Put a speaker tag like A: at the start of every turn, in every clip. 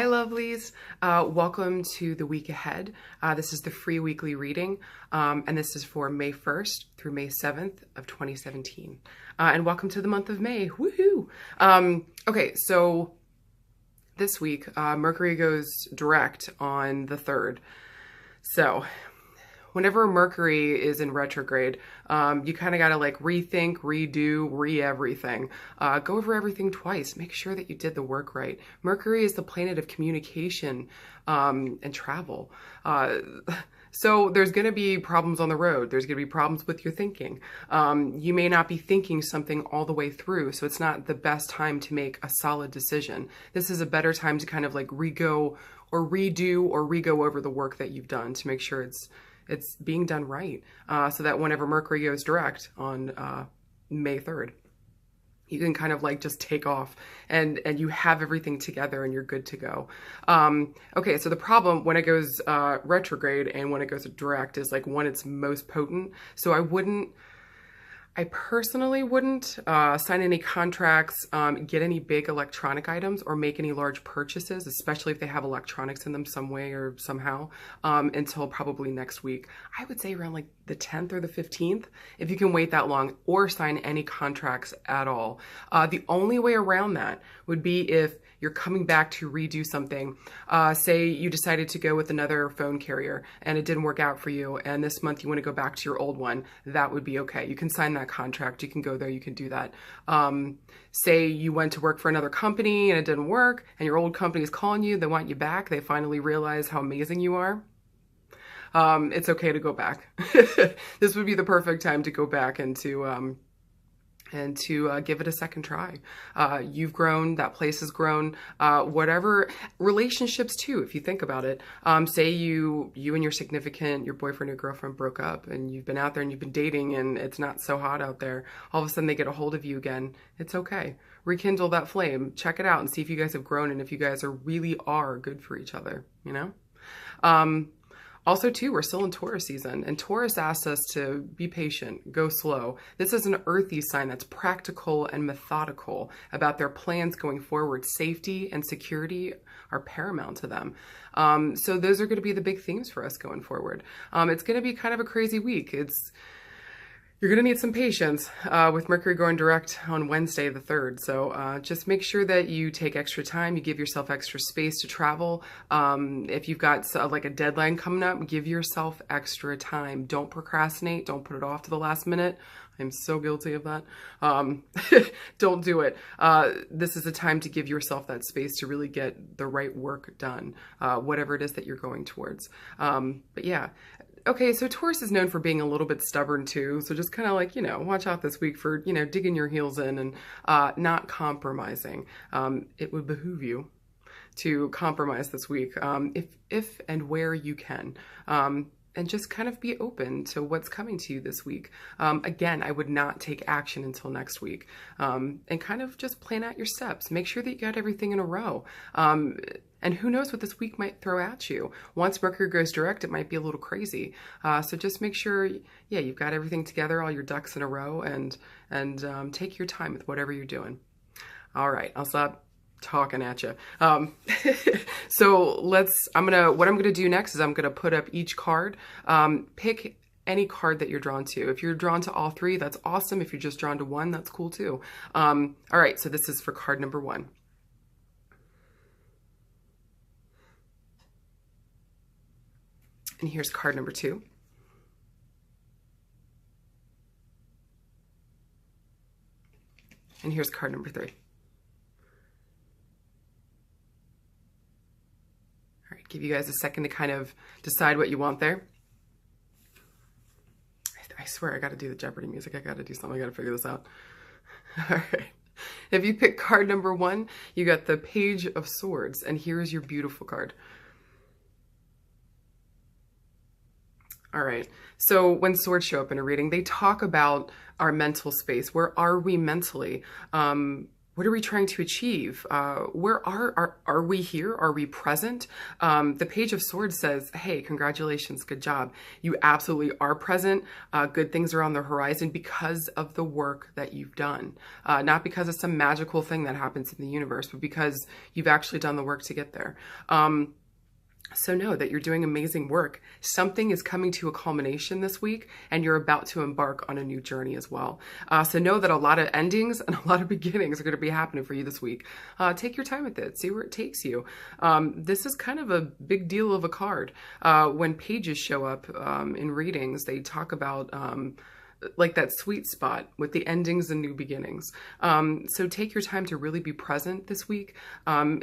A: Hi, lovelies. Welcome to the week ahead. This is the free weekly reading, and this is for May 1st through May 7th of 2017. And welcome to the month of May. Woohoo! Okay, so this week, Mercury goes direct on the 3rd. So whenever Mercury is in retrograde, you kind of got to like rethink, redo, re-everything. Go over everything twice. Make sure that you did the work right. Mercury is the planet of communication and travel. So there's going to be problems on the road. There's going to be problems with your thinking. You may not be thinking something all the way through, so it's not the best time to make a solid decision. This is a better time to kind of like re-go or redo or re-go over the work that you've done to make sure it's being done right, so that whenever Mercury goes direct on May 3rd, you can kind of like just take off and you have everything together and you're good to go. Okay, so the problem when it goes retrograde and when it goes direct is like when it's most potent. So I personally wouldn't sign any contracts, get any big electronic items, or make any large purchases, especially if they have electronics in them some way or somehow, until probably next week. I would say around like the 10th or the 15th, if you can wait that long, or sign any contracts at all. The only way around that would be if you're coming back to redo something. Say you decided to go with another phone carrier and it didn't work out for you, and this month you want to go back to your old one. That would be okay. You can sign that contract. You can go there. You can do that. Say you went to work for another company and it didn't work, and your old company is calling you. They want you back. They finally realize how amazing you are. It's okay to go back. This would be the perfect time to go back and to give it a second try. You've grown, that place has grown, whatever. Relationships too, if you think about it. Say you and your significant, your boyfriend or girlfriend broke up, and you've been out there and you've been dating and it's not so hot out there. All of a sudden they get a hold of you again. It's okay. Rekindle that flame. Check it out and see if you guys have grown and if you guys really are good for each other, you know? Also, too, we're still in Taurus season, and Taurus asks us to be patient, go slow. This is an earthy sign that's practical and methodical about their plans going forward. Safety and security are paramount to them. So those are going to be the big themes for us going forward. It's going to be kind of a crazy week. You're going to need some patience with Mercury going direct on Wednesday the 3rd. So just make sure that you take extra time. You give yourself extra space to travel. If you've got like a deadline coming up, give yourself extra time. Don't procrastinate. Don't put it off to the last minute. I'm so guilty of that. Don't do it. This is a time to give yourself that space to really get the right work done, whatever it is that you're going towards. But yeah. Okay, so Taurus is known for being a little bit stubborn too, so just kind of like, you know, watch out this week for, you know, digging your heels in and not compromising. It would behoove you to compromise this week if and where you can. And just kind of be open to what's coming to you this week. Again, I would not take action until next week. And kind of just plan out your steps. Make sure that you got everything in a row. And who knows what this week might throw at you. Once Mercury goes direct, it might be a little crazy. So just make sure, yeah, you've got everything together, all your ducks in a row, and take your time with whatever you're doing. All right, I'll stop talking at you. So what I'm gonna do next is I'm gonna put up each card. Pick any card that you're drawn to. If you're drawn to all three, that's awesome. If you're just drawn to one, that's cool too. All right, so this is for card number 1. And here's card number 2. And here's card number 3. All right, give you guys a second to kind of decide what you want there. I swear I got to do the Jeopardy music. I got to do something. I got to figure this out. All right. If you pick card number 1, you got the Page of Swords, and here's your beautiful card. All right. So when swords show up in a reading, they talk about our mental space. Where are we mentally? What What are we trying to achieve? Where are we here? Are we present? The Page of Swords says, hey, congratulations, good job. You absolutely are present. Good things are on the horizon because of the work that you've done. Not because of some magical thing that happens in the universe, but because you've actually done the work to get there. So know that you're doing amazing work. Something is coming to a culmination this week, and you're about to embark on a new journey as well. So know that a lot of endings and a lot of beginnings are going to be happening for you this week. Take your time with it. See where it takes you. This is kind of a big deal of a card. When pages show up in readings, they talk about like that sweet spot with the endings and new beginnings. So take your time to really be present this week.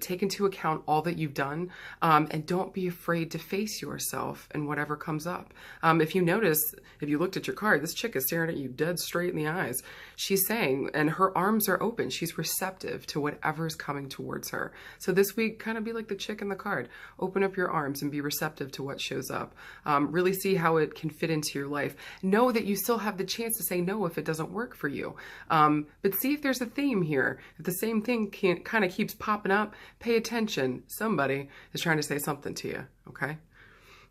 A: Take into account all that you've done, and don't be afraid to face yourself and whatever comes up. If you notice, if you looked at your card, this chick is staring at you dead straight in the eyes. She's saying, and her arms are open. She's receptive to whatever's coming towards her. So this week, kind of be like the chick in the card. Open up your arms and be receptive to what shows up. Really see how it can fit into your life. Know that you still have the chance to say no if it doesn't work for you. But see if there's a theme here. If the same thing kind of keeps popping up, pay attention. Somebody is trying to say something to you, okay?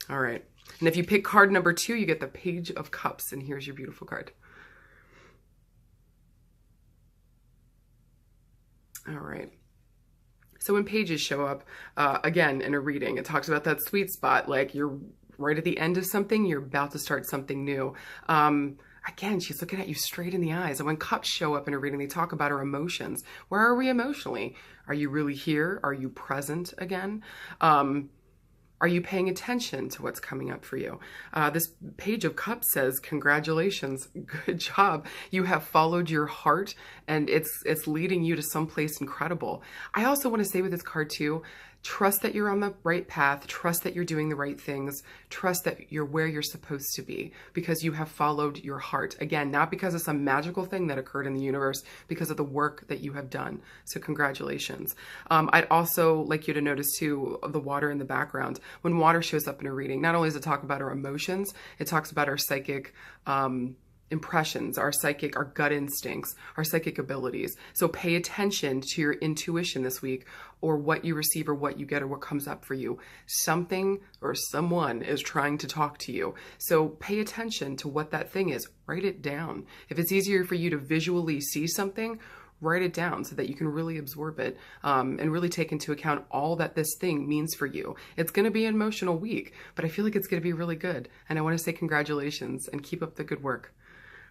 A: All right. And if you pick card number 2, you get the Page of Cups, and here's your beautiful card. All right. So when pages show up, again, in a reading, it talks about that sweet spot, like you're right at the end of something, you're about to start something new. Again, she's looking at you straight in the eyes. And when cups show up in a reading, they talk about our emotions. Where are we emotionally? Are you really here? Are you present again? Are you paying attention to what's coming up for you? This Page of Cups says, congratulations, good job. You have followed your heart, and it's leading you to someplace incredible. I also want to say with this card too, trust that you're on the right path. Trust that you're doing the right things. Trust that you're where you're supposed to be because you have followed your heart. Again, not because of some magical thing that occurred in the universe, because of the work that you have done. So congratulations. I'd also like you to notice too, the water in the background. When water shows up in a reading, not only does it talk about our emotions, it talks about our psychic impressions, our gut instincts, our psychic abilities. So pay attention to your intuition this week, or what you receive or what you get or what comes up for you. Something or someone is trying to talk to you. So pay attention to what that thing is. Write it down. If it's easier for you to visually see something, write it down so that you can really absorb it, and really take into account all that this thing means for you. It's going to be an emotional week, but I feel like it's going to be really good. And I want to say congratulations and keep up the good work.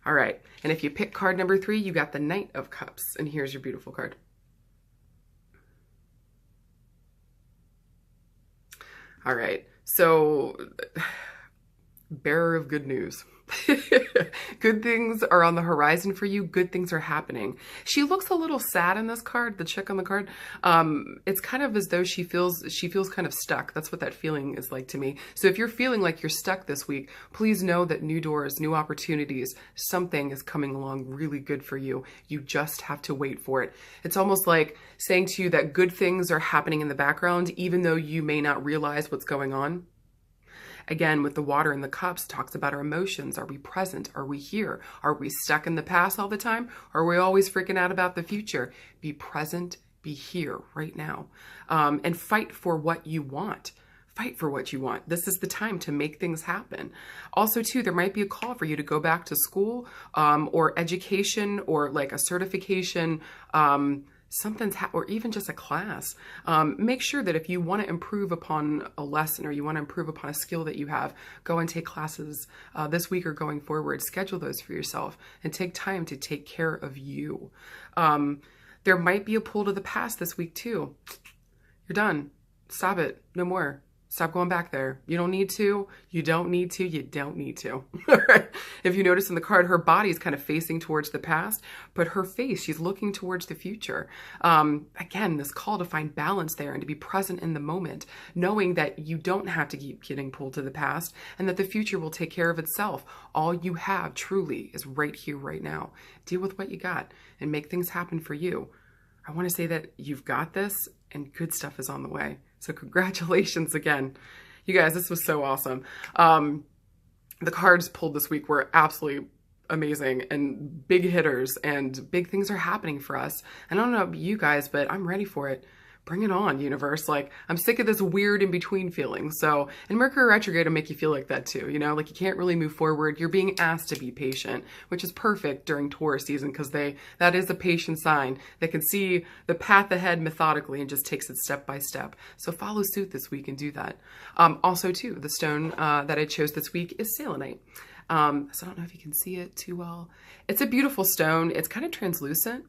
A: All right. And if you pick card number 3, you got the Knight of Cups. And here's your beautiful card. All right. So, bearer of good news. Good things are on the horizon for you. Good things are happening. She looks a little sad in this card, the chick on the card. It's kind of as though she feels kind of stuck. That's what that feeling is like to me. So if you're feeling like you're stuck this week, please know that new doors, new opportunities, something is coming along really good for you. You just have to wait for it. It's almost like saying to you that good things are happening in the background, even though you may not realize what's going on. Again, with the water in the cups, talks about our emotions. Are we present? Are we here? Are we stuck in the past all the time? Or are we always freaking out about the future? Be present, be here right now, and fight for what you want. Fight for what you want. This is the time to make things happen. Also, too, there might be a call for you to go back to school, or education, or like a certification, or even just a class. Make sure that if you want to improve upon a lesson or you want to improve upon a skill that you have, go and take classes this week or going forward. Schedule those for yourself and take time to take care of you. There might be a pull to the past this week too. You're done. Stop it. No more. Stop going back there. You don't need to. You don't need to. You don't need to. All right. If you notice in the card, her body is kind of facing towards the past, but her face, she's looking towards the future. Again, this call to find balance there and to be present in the moment, knowing that you don't have to keep getting pulled to the past and that the future will take care of itself. All you have truly is right here, right now. Deal with what you got and make things happen for you. I want to say that you've got this and good stuff is on the way. So congratulations again. You guys, this was so awesome. The cards pulled this week were absolutely amazing and big hitters and big things are happening for us. And I don't know about you guys, but I'm ready for it. Bring it on, universe. Like, I'm sick of this weird in-between feeling. So, and Mercury retrograde will make you feel like that too, you know? Like, you can't really move forward. You're being asked to be patient, which is perfect during Taurus season because that is a patient sign that can see the path ahead methodically and just takes it step by step. So follow suit this week and do that. Also too, the stone that I chose this week is selenite. So I don't know if you can see it too well. It's a beautiful stone. It's kind of translucent.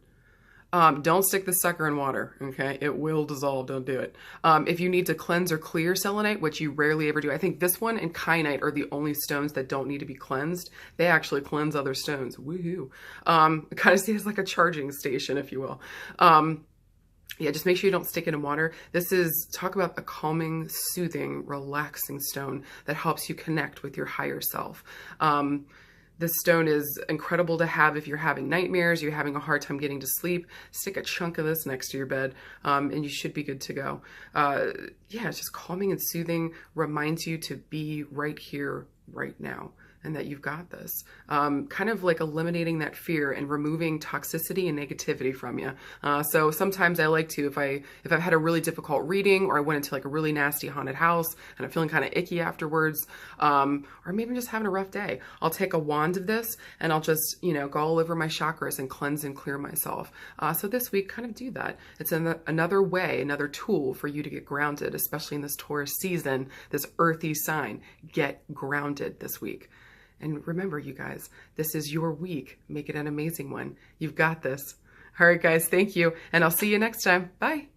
A: Don't stick the sucker in water, okay? It will dissolve, don't do it. If you need to cleanse or clear selenite, which you rarely ever do, I think this one and kyanite are the only stones that don't need to be cleansed. They actually cleanse other stones, woohoo. Kind of see it as like a charging station, if you will. Yeah, just make sure you don't stick it in water. This is, talk about a calming, soothing, relaxing stone that helps you connect with your higher self. This stone is incredible to have if you're having nightmares, you're having a hard time getting to sleep. Stick a chunk of this next to your bed, and you should be good to go. Yeah, it's just calming and soothing, reminds you to be right here, right now, and that you've got this. Kind of like eliminating that fear and removing toxicity and negativity from you. So sometimes I like to, if I've had a really difficult reading or I went into like a really nasty haunted house and I'm feeling kind of icky afterwards, or maybe I'm just having a rough day, I'll take a wand of this and I'll just, you know, go all over my chakras and cleanse and clear myself. So this week, kind of do that. It's another way, another tool for you to get grounded, especially in this Taurus season, this earthy sign. Get grounded this week. And remember, you guys, this is your week. Make it an amazing one. You've got this. All right, guys, thank you. And I'll see you next time. Bye.